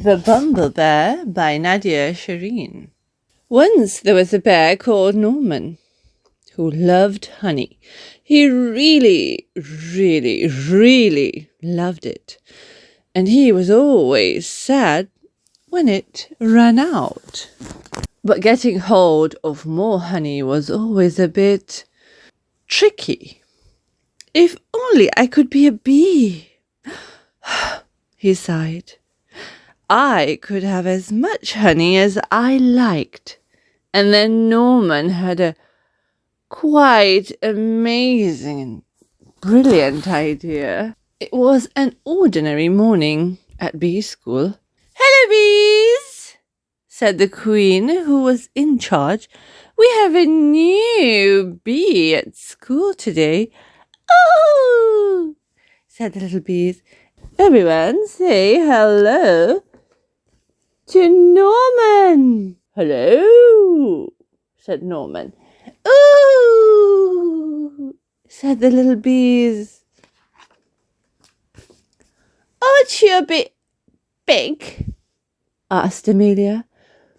The Bumblebear by Nadia Shireen. Once there was a bear called Norman who loved honey. He really, really, really loved it. And he was always sad when it ran out. But getting hold of more honey was always a bit tricky. If only I could be a bee, he sighed. I could have as much honey as I liked. And then Norman had a quite amazing and brilliant idea. It was an ordinary morning at bee school. "Hello, bees," said the queen, who was in charge. "We have a new bee at school today." "Oh," said the little bees. "Everyone say hello to Norman." "Hello," said Norman. "Ooh," said the little bees. "Aren't you a bit big?" asked Amelia,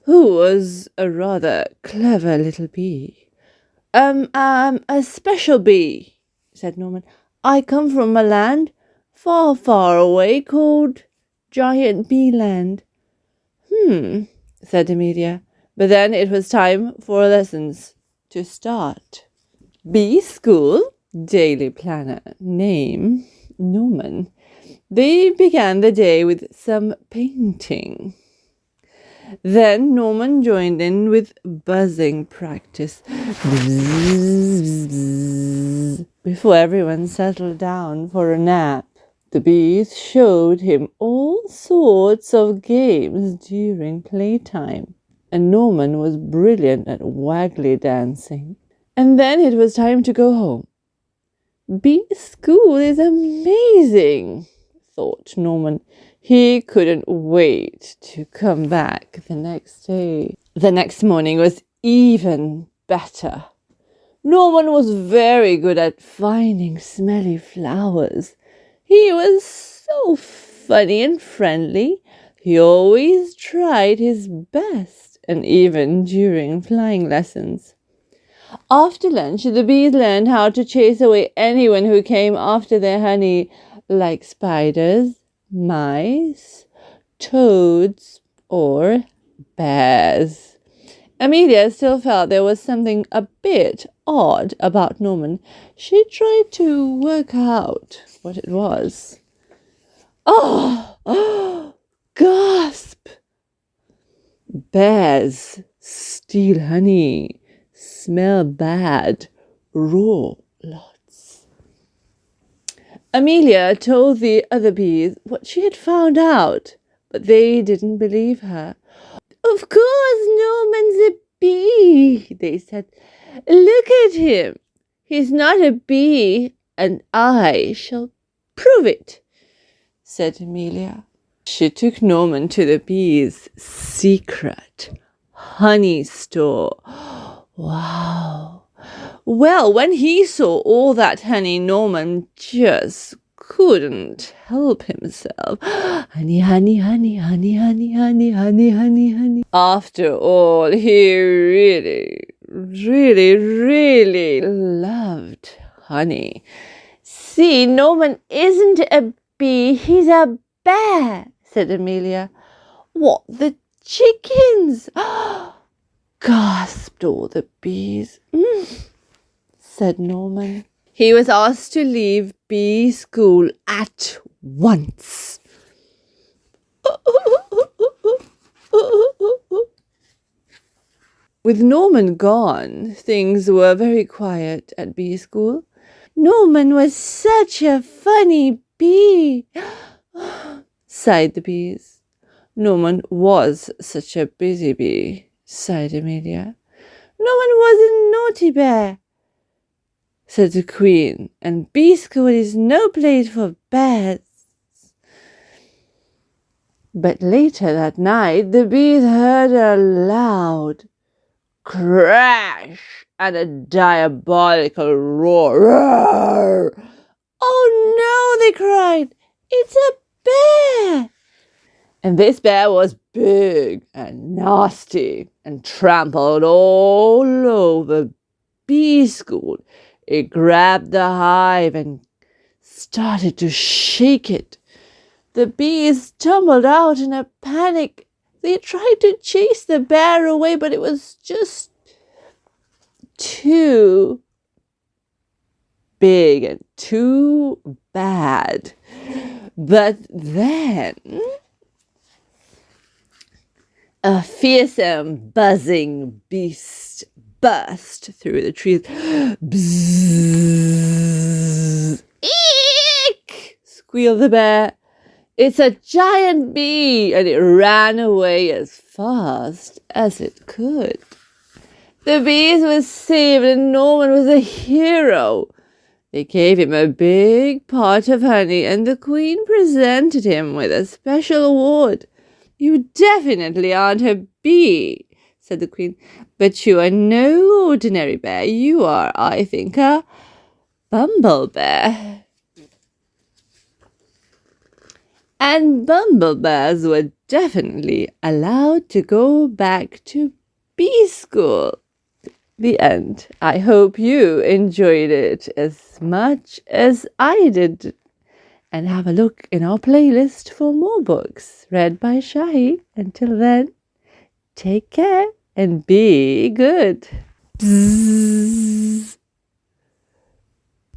who was a rather clever little bee. A special bee," said Norman. "I come from a land far, far away called Giant Bee Land." Said Amelia. But then it was time for lessons to start. Bee School, Daily Planner, name, Norman. They began the day with some painting. Then Norman joined in with buzzing practice before everyone settled down for a nap. The bees showed him all sorts of games during playtime, and Norman was brilliant at waggly dancing. And then it was time to go home. Bee school is amazing, thought Norman. He couldn't wait to come back the next day. The next morning was even better. Norman was very good at finding smelly flowers. He was so funny and friendly. He always tried his best, and even during flying lessons. After lunch, the bees learned how to chase away anyone who came after their honey, like spiders, mice, toads, or bears. Amelia still felt there was something a bit odd about Norman. She tried to work out what it was. Oh, gasp! Bears steal honey, smell bad, roar lots. Amelia told the other bees what she had found out, but they didn't believe her. "Of course Norman's a bee," they said. "Look at him. He's not a bee, and I shall prove it," said Amelia. She took Norman to the bees' secret honey store. Wow. Well, when he saw all that honey, Norman just couldn't help himself. Honey, honey, honey, honey, honey, honey, honey, honey, honey. After all, he really, really, really loved honey. "See, Norman isn't a bee, he's a bear," said Amelia. "What, the chickens?" gasped all the bees. Said Norman. He was asked to leave bee school at once. With Norman gone, things were very quiet at bee school. "Norman was such a funny bee," sighed the bees. "Norman was such a busy bee," sighed Amelia. "Norman was a naughty bear," said the queen, "and bee school is no place for bears." But later that night, the bees heard a loud crash and a diabolical roar. "Oh no," they cried, "it's a bear!" And this bear was big and nasty and trampled all over bee school. It grabbed the hive and started to shake it. The bees tumbled out in a panic. They tried to chase the bear away, but it was just too big and too bad. But then a fearsome, buzzing beast burst through the trees. Bzzz! Eek! Squealed the bear. It's a giant bee, and it ran away as fast as it could. The bees were saved, and Norman was a hero. They gave him a big pot of honey, and the queen presented him with a special award. You definitely aren't a bee, said the queen, but you are no ordinary bear. You are, I think, a Bumblebear. And Bumblebears were definitely allowed to go back to bee school. The end. I hope you enjoyed it as much as I did. And have a look in our playlist for more books read by Shahy. Until then, take care and be good. Bzzz.